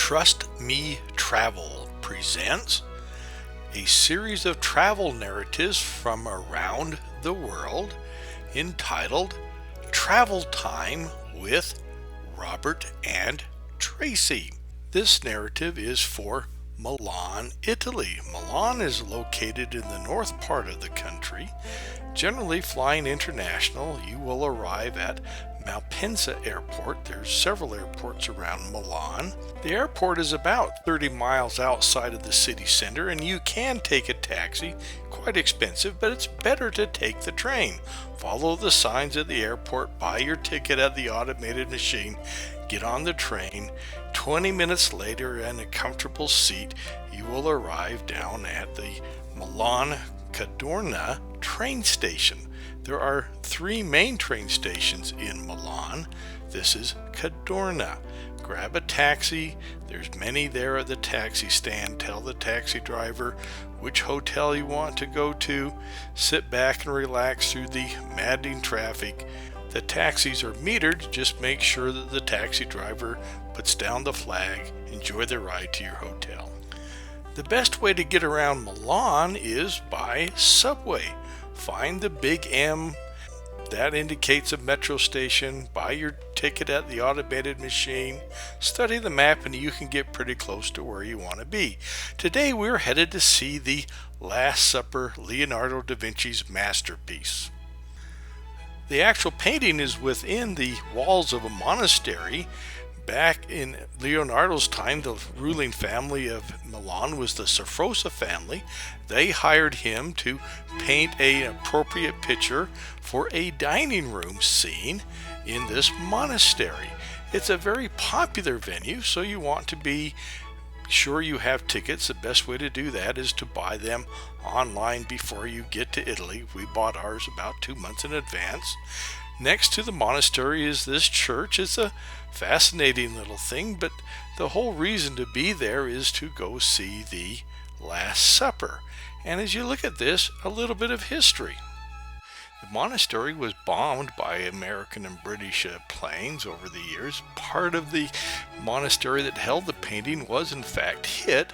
Trust Me Travel presents a series of travel narratives from around the world entitled Travel Time with Robert and Tracy. This narrative is for Milan, Italy. Milan is located in the north part of the country. Generally flying international, you will arrive at Malpensa Airport. There's several airports around Milan. The airport is about 30 miles outside of the city center, and you can take a taxi. Quite expensive, but it's better to take the train. Follow the signs at the airport, buy your ticket at the automated machine, get on the train. 20 minutes later, in a comfortable seat, you will arrive down at the Milan Cadorna train station. There are 3 main train stations in Milan. This is Cadorna. Grab a taxi. There's many there at the taxi stand. Tell the taxi driver which hotel you want to go to. Sit back and relax through the maddening traffic. The taxis are metered. Just make sure that the taxi driver puts down the flag. Enjoy the ride to your hotel. The best way to get around Milan is by subway. Find the big M. That indicates a metro station. Buy your ticket at the automated machine. Study the map and you can get pretty close to where you want to be. Today we're headed to see the Last Supper, Leonardo da Vinci's masterpiece. The actual painting is within the walls of a monastery. Back in Leonardo's time, the ruling family of Milan was the Sforza family. They hired him to paint an appropriate picture for a dining room scene in this monastery. It's a very popular venue, so you want to be sure you have tickets. The best way to do that is to buy them online before you get to Italy. We bought ours about 2 months in advance. Next to the monastery is this church. It's a fascinating little thing, but the whole reason to be there is to go see the Last Supper. And as you look at this, a little bit of history. The monastery was bombed by American and British planes over the years. Part of the monastery that held the painting was in fact hit,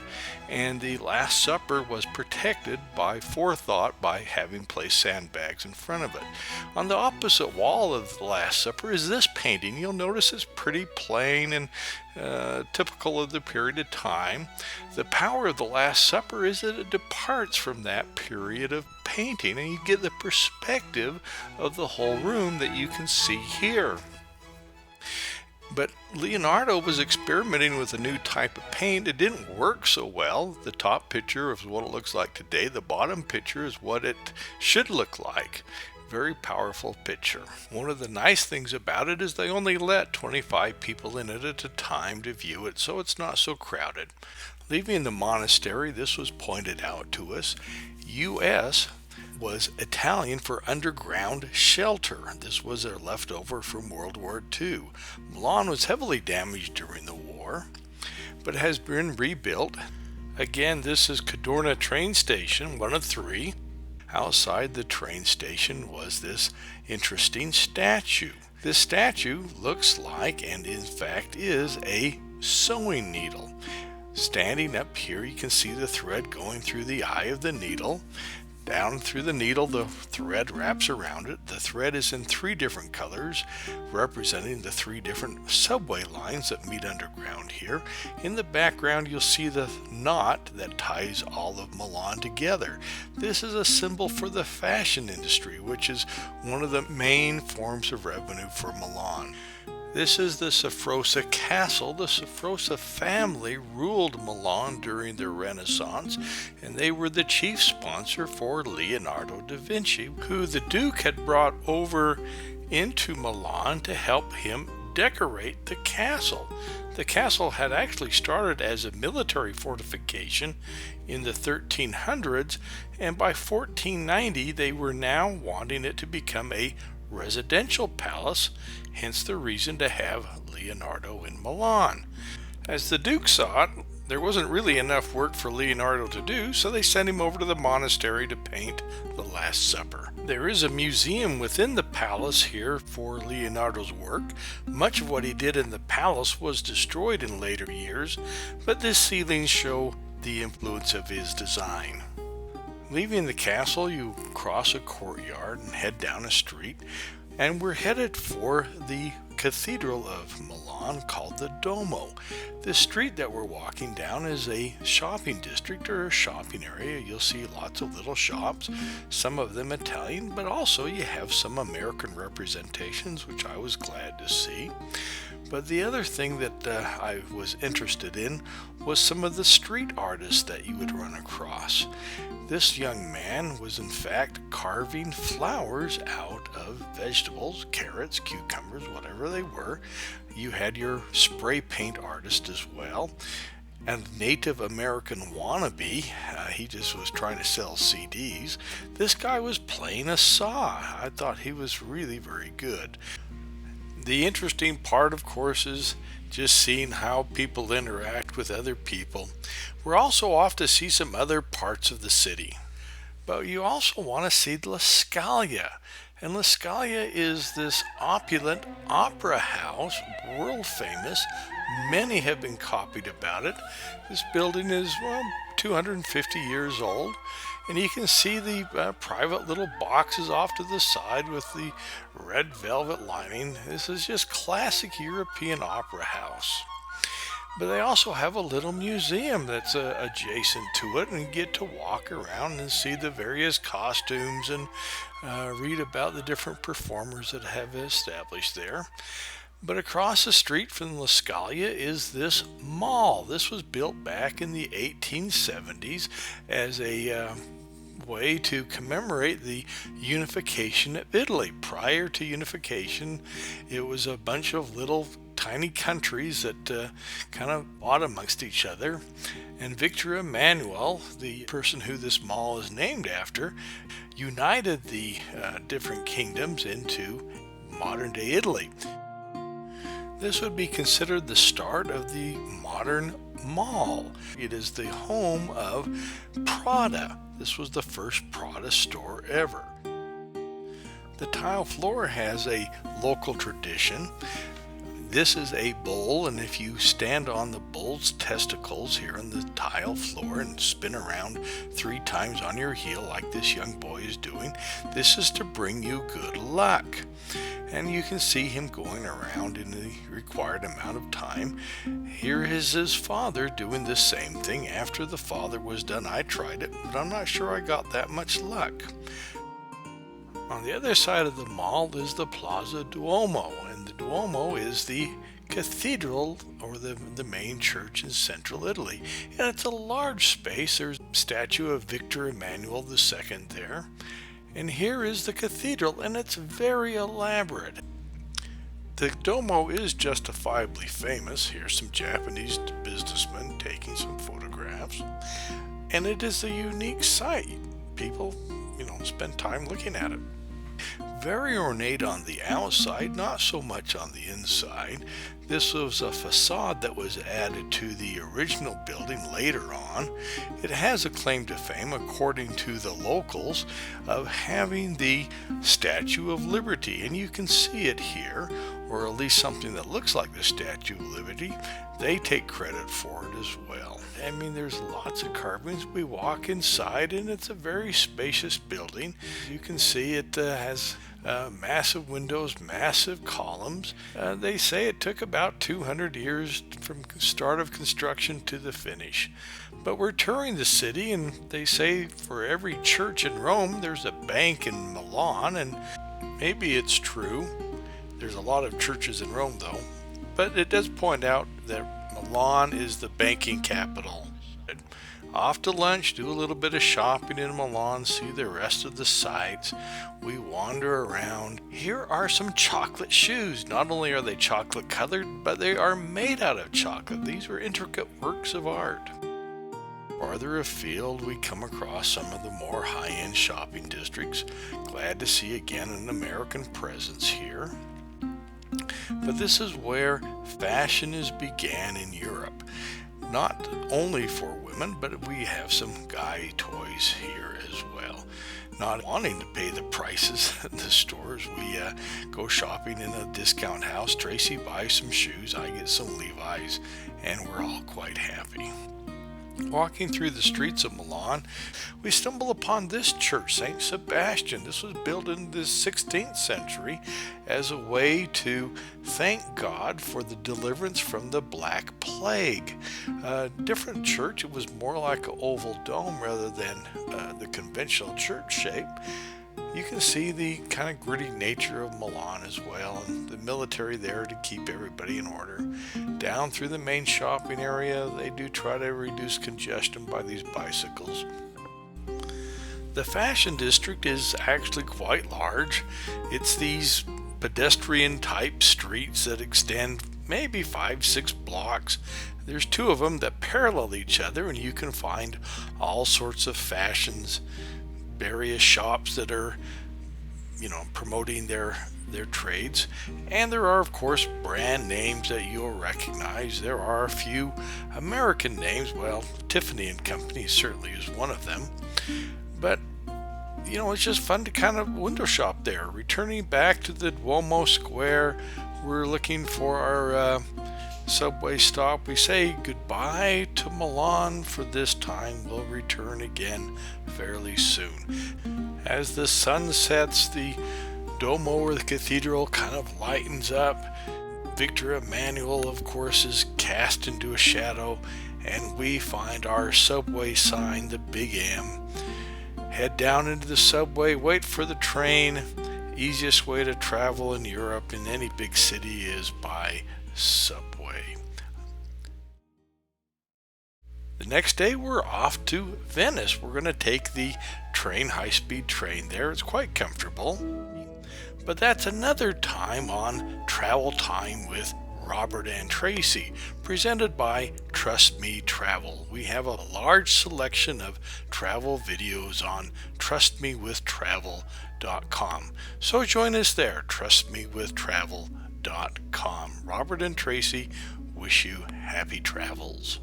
and the Last Supper was protected by forethought by having placed sandbags in front of it. On the opposite wall of the Last Supper is this painting. You'll notice it's pretty plain and typical of the period of time. The power of the Last Supper is that it departs from that period of painting, and you get the perspective of the whole room that you can see here. But Leonardo was experimenting with a new type of paint. It didn't work so well. The top picture is what it looks like today. The bottom picture is what it should look like. Very powerful picture. One of the nice things about it is they only let 25 people in it at a time to view it, so it's not so crowded. Leaving the monastery, this was pointed out to us. US was Italian for underground shelter. This was a leftover from World War II. Milan was heavily damaged during the war, but has been rebuilt. Again, this is Cadorna train station, one of 3. Outside the train station was this interesting statue. This statue looks like, and in fact is, a sewing needle. Standing up here, you can see the thread going through the eye of the needle. Down through the needle, the thread wraps around it. The thread is in 3 different colors, representing the 3 different subway lines that meet underground here. In the background, you'll see the knot that ties all of Milan together. This is a symbol for the fashion industry, which is one of the main forms of revenue for Milan. This is the Sforza Castle. The Sforza family ruled Milan during the Renaissance, and they were the chief sponsor for Leonardo da Vinci, who the Duke had brought over into Milan to help him decorate the castle. The castle had actually started as a military fortification in the 1300s, and by 1490 they were now wanting it to become a residential palace, hence the reason to have Leonardo in Milan. As the Duke saw it, there wasn't really enough work for Leonardo to do, so they sent him over to the monastery to paint the Last Supper. There is a museum within the palace here for Leonardo's work. Much of what he did in the palace was destroyed in later years, but the ceilings show the influence of his design. Leaving the castle, you cross a courtyard and head down a street, and we're headed for the Cathedral of Milan called the Duomo. The street that we're walking down is a shopping district or a shopping area. You'll see lots of little shops, some of them Italian, but also you have some American representations, which I was glad to see. But the other thing that I was interested in was some of the street artists that you would run across. This young man was in fact carving flowers out of vegetables, carrots, cucumbers, whatever they were. You had your spray paint artist as well. And Native American wannabe, he just was trying to sell CDs. This guy was playing a saw. I thought he was really very good. The interesting part, of course, is just seeing how people interact with other people. We're also off to see some other parts of the city. But you also want to see La Scala. And La Scala is this opulent opera house, world famous. Many have been copied about it. This building is, 250 years old. And you can see the private little boxes off to the side with the red velvet lining. This is just classic European opera house. But they also have a little museum that's adjacent to it, and you get to walk around and see the various costumes and read about the different performers that have established there. But across the street from La Scala is this mall. This was built back in the 1870s as a way to commemorate the unification of Italy. Prior to unification, it was a bunch of little tiny countries that kind of fought amongst each other. And Victor Emmanuel, the person who this mall is named after, united the different kingdoms into modern-day Italy. This would be considered the start of the modern mall. It is the home of Prada. This was the first Prada store ever. The tile floor has a local tradition. This is a bull, and if you stand on the bull's testicles here on the tile floor and spin around 3 times on your heel like this young boy is doing, this is to bring you good luck. And you can see him going around in the required amount of time. Here is his father doing the same thing. After the father was done, I tried it, but I'm not sure I got that much luck. On the other side of the mall is the Plaza Duomo, and the Duomo is the cathedral or the main church in central Italy. And it's a large space. There's a statue of Victor Emmanuel II there. And here is the cathedral, and it's very elaborate. The Duomo is justifiably famous. Here's some Japanese businessmen taking some photographs. And it is a unique sight. People, spend time looking at it. Very ornate on the outside, not so much on the inside. This was a facade that was added to the original building later on. It has a claim to fame, according to the locals, of having the Statue of Liberty, and you can see it here, or at least something that looks like the Statue of Liberty. They take credit for it as well. There's lots of carvings. We walk inside, and it's a very spacious building. You can see it has massive windows, massive columns. They say it took about 200 years from start of construction to the finish. But we're touring the city, and they say for every church in Rome, there's a bank in Milan, and maybe it's true. There's a lot of churches in Rome, though. But it does point out that Milan is the banking capital. Off to lunch, do a little bit of shopping in Milan, see the rest of the sights. We wander around. Here are some chocolate shoes. Not only are they chocolate colored, but they are made out of chocolate. These are intricate works of art. Farther afield, we come across some of the more high-end shopping districts. Glad to see again an American presence here. But this is where fashion began in Europe. not only for women, but we have some guy toys here as well. Not wanting to pay the prices in the stores, we go shopping in a discount house. Tracy buys some shoes, I get some Levi's, and we're all quite happy. Walking through the streets of Milan, we stumble upon this church, St. Sebastian. This was built in the 16th century as a way to thank God for the deliverance from the Black Plague. Different church, it was more like an oval dome rather than the conventional church shape. You can see the kind of gritty nature of Milan as well, and the military there to keep everybody in order. Down through the main shopping area, they do try to reduce congestion by these bicycles. The fashion district is actually quite large. It's these pedestrian type streets that extend maybe 5-6 blocks. There's two of them that parallel each other, and you can find all sorts of fashions, various shops that are, promoting their trades. And there are, of course, brand names that you'll recognize. There are a few American names. Well, Tiffany and Company certainly is one of them. But it's just fun to kind of window shop there. Returning back to the Duomo Square, we're looking for our subway stop. We say goodbye to Milan for this time. We'll return again fairly soon. As the sun sets, the Duomo, or the cathedral, kind of lightens up. Victor Emmanuel, of course, is cast into a shadow, and we find our subway sign, the Big M. Head down into the subway, wait for the train. Easiest way to travel in Europe, in any big city, is by subway. The next day we're off to Venice. We're going to take the high-speed train there. It's quite comfortable. But that's another time on Travel Time with Robert and Tracy, presented by Trust Me Travel. We have a large selection of travel videos on trustmewithtravel.com. So join us there, trustmewithtravel.com. Robert and Tracy wish you happy travels.